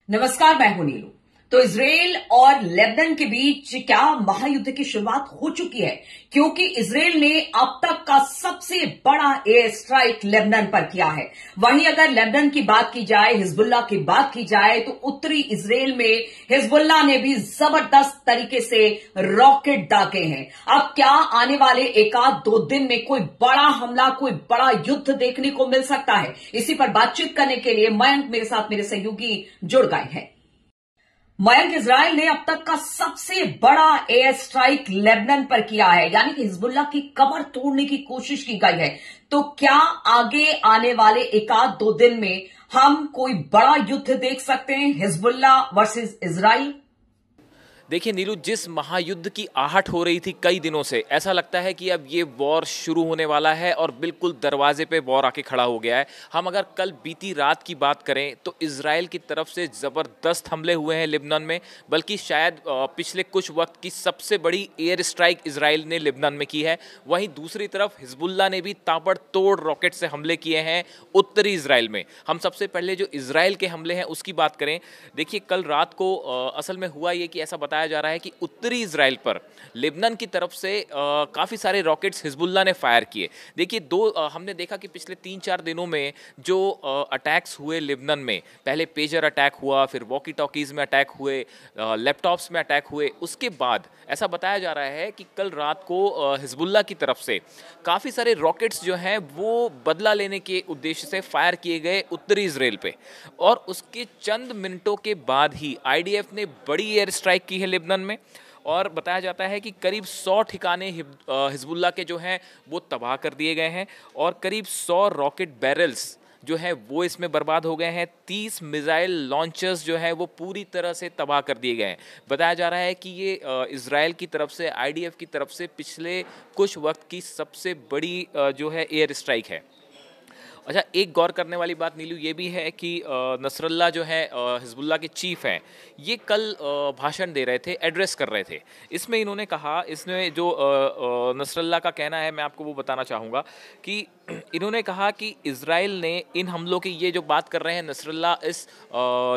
नमस्कार, मैं हूं नीलू। तो इजराइल और लेबनान के बीच क्या महायुद्ध की शुरुआत हो चुकी है? क्योंकि इजराइल ने अब तक का सबसे बड़ा एयर स्ट्राइक लेबनान पर किया है। वहीं अगर लेबनान की बात की जाए, हिजबुल्लाह की बात की जाए, तो उत्तरी इजराइल में हिजबुल्लाह ने भी जबरदस्त तरीके से रॉकेट दागे हैं। अब क्या आने वाले एक आध दो दिन में कोई बड़ा हमला, कोई बड़ा युद्ध देखने को मिल सकता है? इसी पर बातचीत करने के लिए मयंक मेरे साथ, मेरे सहयोगी जुड़ गए हैं। मयंक, इजराइल ने अब तक का सबसे बड़ा एयर स्ट्राइक लेबनान पर किया है, यानी कि हिजबुल्लाह की कमर तोड़ने की कोशिश की गई है। तो क्या आगे आने वाले एक आध दो दिन में हम कोई बड़ा युद्ध देख सकते हैं, हिजबुल्लाह वर्सेस इजराइल? देखिए नीलू, जिस महायुद्ध की आहट हो रही थी कई दिनों से, ऐसा लगता है कि अब ये वॉर शुरू होने वाला है और बिल्कुल दरवाजे पे वॉर आके खड़ा हो गया है। हम अगर कल बीती रात की बात करें तो इजराइल की तरफ से ज़बरदस्त हमले हुए हैं लेबनान में, बल्कि शायद पिछले कुछ वक्त की सबसे बड़ी एयर स्ट्राइक इजराइल ने लेबनान में की है। वहीं दूसरी तरफ हिजबुल्लाह ने भी ताबड़तोड़ रॉकेट से हमले किए हैं उत्तरी इजराइल में। हम सबसे पहले जो इजराइल के हमले हैं उसकी बात करें। देखिए, कल रात को असल में हुआ ये कि ऐसा बताया जा रहा है कि उत्तरी इजराइल पर लेबनान की तरफ से काफ़ी सारे रॉकेट्स हिजबुल्लाह ने फायर किए। देखिए, हमने देखा कि पिछले 3-4 दिनों में जो अटैक्स हुए लेबनान में, पहले पेजर अटैक हुआ, फिर वॉकी टॉकीज़ में अटैक हुए, लैपटॉप्स में अटैक हुए। उसके बाद ऐसा बताया जा रहा है कि कल रात को हिजबुल्लाह की तरफ से काफ़ी सारे रॉकेट्स जो हैं वो बदला लेने के उद्देश्य से फायर किए गए उत्तरी इजराइल पे। और उसके चंद मिनटों के बाद ही आईडीएफ ने बड़ी एयर स्ट्राइक की है लेबनान में। और बताया जाता है कि करीब 100 ठिकाने हिजबुल्लाह के जो हैं वो तबाह कर दिए गए हैं और करीब 100 रॉकेट बैरल्स जो है वो इसमें बर्बाद हो गए हैं। 30 मिसाइल लॉन्चर्स जो है वो पूरी तरह से तबाह कर दिए गए हैं। बताया जा रहा है कि ये इजराइल की तरफ से, आईडीएफ की तरफ से पिछले कुछ वक्त की सबसे बड़ी जो है एयर स्ट्राइक है। अच्छा, एक गौर करने वाली बात नीलू ये भी है कि नसरल्ला जो है हिजबुल्लाह के चीफ हैं, ये कल भाषण दे रहे थे, एड्रेस कर रहे थे। इसमें इन्होंने कहा, इसमें जो नसरल्ला का कहना है मैं आपको वो बताना चाहूँगा कि इन्होंने कहा कि इजराइल ने इन हमलों की, ये जो बात कर रहे हैं नसरल्ला, इस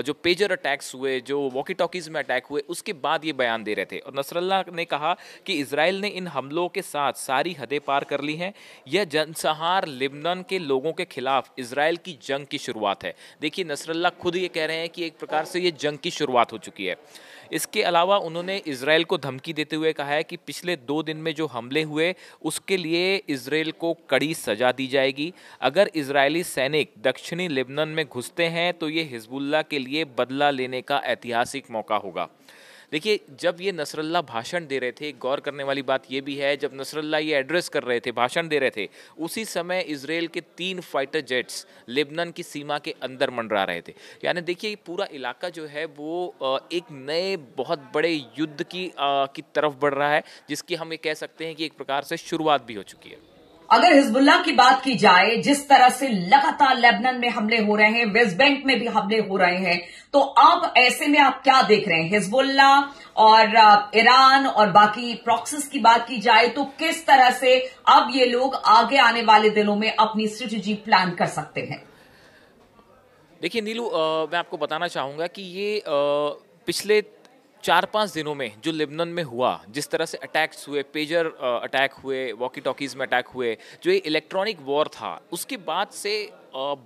जो पेजर अटैक्स हुए, जो वॉकी टॉकीज़ में अटैक हुए, उसके बाद ये बयान दे रहे थे। और नसरल्ला ने कहा कि इजराइल ने इन हमलों के साथ सारी हदें पार कर ली हैं। यह जनसंहार लेबनान के लोगों के खिलाफ इजराइल की जंग की शुरुआत है। देखिए, नसरल्ला खुद ये कह रहे हैं कि एक प्रकार से ये जंग की शुरुआत हो चुकी है। इसके अलावा उन्होंने इजराइल को धमकी देते हुए कहा है कि पिछले 2 दिन में जो हमले हुए उसके लिए इजराइल को कड़ी सजा दी जाएगी। अगर इजरायली सैनिक दक्षिणी लेबनान में घुसते हैं तो ये हिजबुल्लाह के लिए बदला लेने का ऐतिहासिक मौका होगा। देखिए, जब ये नसरल्ला भाषण दे रहे थे, गौर करने वाली बात ये भी है, जब नसरल्ला ये एड्रेस कर रहे थे, भाषण दे रहे थे, उसी समय इजराइल के 3 फाइटर जेट्स लेबनान की सीमा के अंदर मंडरा रहे थे। यानी देखिए, पूरा इलाका जो है वो एक नए बहुत बड़े युद्ध की तरफ बढ़ रहा है, जिसकी हम ये कह सकते हैं कि एक प्रकार से शुरुआत भी हो चुकी है। अगर हिजबुल्लाह की बात की जाए, जिस तरह से लगातार लेबनान में हमले हो रहे हैं, वेस्ट बैंक में भी हमले हो रहे हैं, तो अब ऐसे में आप क्या देख रहे हैं? हिजबुल्लाह और ईरान और बाकी प्रॉक्सीज की बात की जाए तो किस तरह से अब ये लोग आगे आने वाले दिनों में अपनी स्ट्रेटेजी प्लान कर सकते हैं? देखिए नीलू, मैं आपको बताना चाहूँगा कि ये पिछले 4-5 दिनों में जो लेबनान में हुआ, जिस तरह से अटैक्स हुए, पेजर अटैक हुए, वॉकी टॉकीज़ में अटैक हुए, जो ये इलेक्ट्रॉनिक वॉर था, उसके बाद से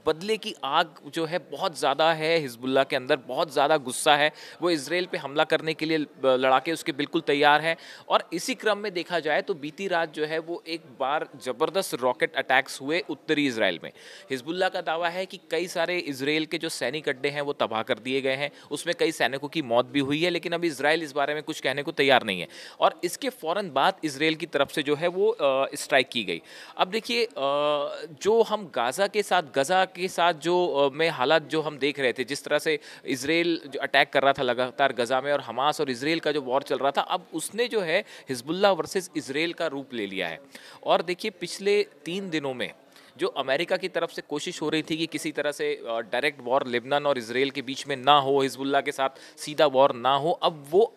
बदले की आग जो है बहुत ज़्यादा है हिजबुल्लाह के अंदर, बहुत ज़्यादा गुस्सा है। वो इजराइल पे हमला करने के लिए लड़ाके उसके बिल्कुल तैयार हैं। और इसी क्रम में देखा जाए तो बीती रात जो है वो एक बार ज़बरदस्त रॉकेट अटैक्स हुए उत्तरी इजराइल में। हिजबुल्लाह का दावा है कि कई सारे इजराइल के जो सैनिक अड्डे हैं वो तबाह कर दिए गए हैं, उसमें कई सैनिकों की मौत भी हुई है, लेकिन अभी इजराइल इस बारे में कुछ कहने को तैयार नहीं है। और इसके फ़ौरन बाद इजराइल की तरफ से जो है वो स्ट्राइक की गई। अब देखिए, जो हम गजा के साथ जो में हालात जो हम देख रहे थे, जिस तरह से इजराइल जो अटैक कर रहा था लगातार गजा में, और हमास और इजराइल का जो वॉर चल रहा था, अब उसने जो है हिजबुल्लाह वर्सेस इजराइल का रूप ले लिया है। और देखिए, पिछले 3 दिनों में जो अमेरिका की तरफ से कोशिश हो रही थी कि किसी तरह से डायरेक्ट वॉर लेबनान और इसराइल के बीच में ना हो, हिजबुल्लाह के साथ सीधा वॉर ना हो, अब वो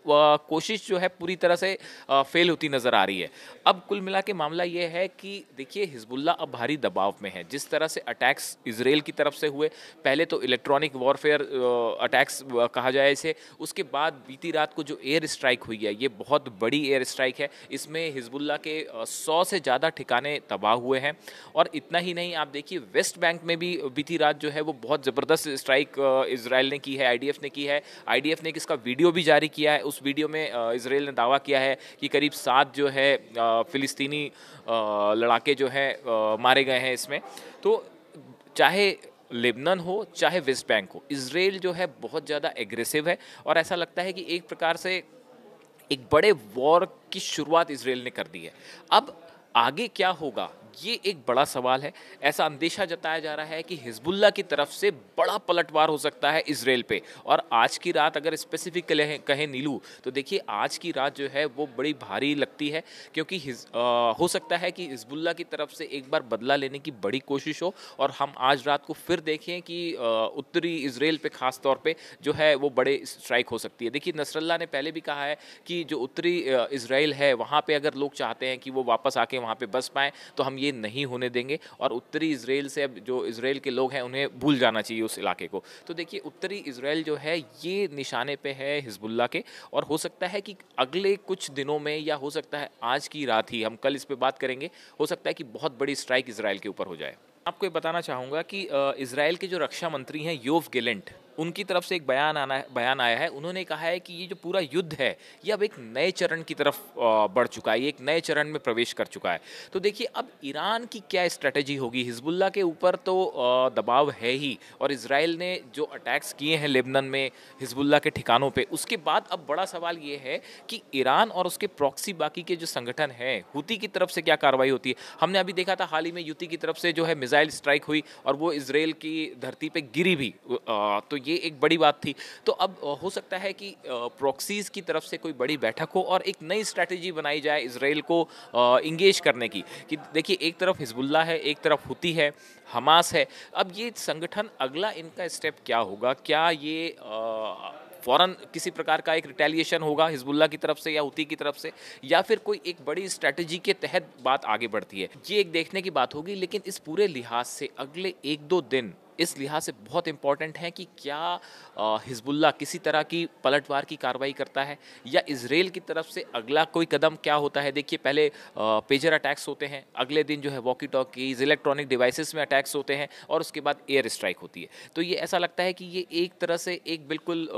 कोशिश जो है पूरी तरह से फेल होती नज़र आ रही है। अब कुल मिला के मामला ये है कि देखिए हिजबुल्लाह अब भारी दबाव में है। जिस तरह से अटैक्स इसराइल की तरफ से हुए, पहले तो इलेक्ट्रॉनिक वॉरफेयर अटैक्स कहा जाए इसे, उसके बाद बीती रात को जो एयर स्ट्राइक हुई है, ये बहुत बड़ी एयर स्ट्राइक है। इसमें हिजबुल्लाह के 100 से ज़्यादा ठिकाने तबाह हुए हैं। और इतना ही नहीं, आप देखिए वेस्ट बैंक में भी बीती रात जो है वो बहुत ज़बरदस्त स्ट्राइक इसराइल ने की है, आईडीएफ ने की है। आईडीएफ ने इसका वीडियो भी जारी किया है। उस वीडियो में इसराइल ने दावा किया है कि करीब 7 जो है फिलिस्तीनी लड़ाके जो है मारे गए हैं इसमें। तो चाहे लेबनान हो चाहे वेस्ट बैंक हो, इसराइल जो है बहुत ज़्यादा एग्रेसिव है और ऐसा लगता है कि एक प्रकार से एक बड़े वॉर की शुरुआत इसराइल ने कर दी है। अब आगे क्या होगा, ये एक बड़ा सवाल है। ऐसा अंदेशा जताया जा रहा है कि हिजबुल्लाह की तरफ से बड़ा पलटवार हो सकता है इसराइल पे। और आज की रात अगर स्पेसिफिक कहें नीलू, तो देखिए आज की रात जो है वो बड़ी भारी लगती है, क्योंकि हो सकता है कि हिजबुल्लाह की तरफ से एक बार बदला लेने की बड़ी कोशिश हो और हम आज रात को फिर देखें कि उत्तरी इसराइल पे खास तौर पे जो है वो बड़े स्ट्राइक हो सकती है। देखिए नसरल्लाह ने पहले भी कहा है कि जो उत्तरी इसराइल है वहाँ पे अगर लोग चाहते हैं कि वो वापस आके वहाँ पे बस पाएँ तो हम ये नहीं होने देंगे और उत्तरी इसराइल से अब जो इसराइल के लोग हैं उन्हें भूल जाना चाहिए उस इलाके को। तो देखिए उत्तरी इसराइल जो है ये निशाने पे है हिजबुल्लाह के, और हो सकता है कि अगले कुछ दिनों में या हो सकता है आज की रात ही, हम कल इस पे बात करेंगे, हो सकता है कि बहुत बड़ी स्ट्राइक इसराइल के ऊपर हो जाए। आपको ये बताना चाहूँगा कि इसराइल के जो रक्षा मंत्री हैं योव गैलेंट, उनकी तरफ से एक बयान आया है। उन्होंने कहा है कि ये जो पूरा युद्ध है ये अब एक नए चरण की तरफ बढ़ चुका है, ये एक नए चरण में प्रवेश कर चुका है। तो देखिए अब ईरान की क्या स्ट्रेटजी होगी। हिजबुल्लाह के ऊपर तो दबाव है ही, और इसराइल ने जो अटैक्स किए हैं लेबनान में हिजबुल्लाह के ठिकानों पे, उसके बाद अब बड़ा सवाल ये है कि ईरान और उसके प्रॉक्सी बाकी के जो संगठन हैं, हुती की तरफ से क्या कार्रवाई होती है। हमने अभी देखा था हाल ही में हुती की तरफ से जो है मिसाइल स्ट्राइक हुई और वो इसराइल की धरती पे गिरी भी, तो ये एक बड़ी बात थी। तो अब हो सकता है कि प्रॉक्सीज की तरफ से कोई बड़ी बैठक हो और एक नई स्ट्रैटेजी बनाई जाए इसराइल को इंगेज करने की, कि देखिए एक तरफ हिजबुल्लाह है, एक तरफ हुती है, हमास है। अब ये संगठन अगला इनका स्टेप क्या होगा, क्या ये फौरन किसी प्रकार का एक रिटेलिएशन होगा हिजबुल्लाह की तरफ से या हुती की तरफ से, या फिर कोई एक बड़ी स्ट्रैटेजी के तहत बात आगे बढ़ती है, ये एक देखने की बात होगी। लेकिन इस पूरे लिहाज से अगले 1-2 दिन इस लिहाज से बहुत इंपॉर्टेंट है कि क्या हिजबुल्लाह किसी तरह की पलटवार की कार्रवाई करता है या इसराइल की तरफ से अगला कोई कदम क्या होता है। देखिए पहले पेजर अटैक्स होते हैं, अगले दिन जो है वॉकी टॉकीज, इलेक्ट्रॉनिक डिवाइसेस में अटैक्स होते हैं, और उसके बाद एयर स्ट्राइक होती है। तो ये ऐसा लगता है कि ये एक तरह से एक बिल्कुल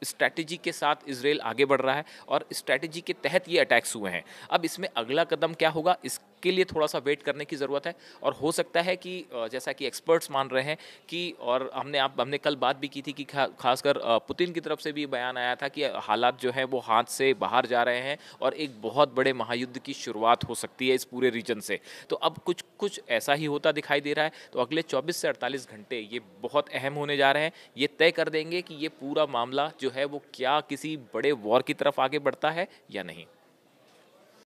स्ट्रैटेजी के साथ इसराइल आगे बढ़ रहा है और स्ट्रैटेजी के तहत ये अटैक्स हुए हैं। अब इसमें अगला कदम क्या होगा, इसके लिए थोड़ा सा वेट करने की ज़रूरत है। और हो सकता है कि जैसा कि एक्सपर्ट्स मान रहे हैं कि, और हमने कल बात भी की थी कि खासकर पुतिन की तरफ से भी बयान आया था कि हालात जो है वो हाथ से बाहर जा रहे हैं और एक बहुत बड़े महायुद्ध की शुरुआत हो सकती है इस पूरे रीजन से। तो अब कुछ ऐसा ही होता दिखाई दे रहा है। तो अगले 24 से 48 घंटे ये बहुत अहम होने जा रहे हैं। ये तय कर देंगे कि ये पूरा मामला जो है वो क्या किसी बड़े वॉर की तरफ आगे बढ़ता है या नहीं।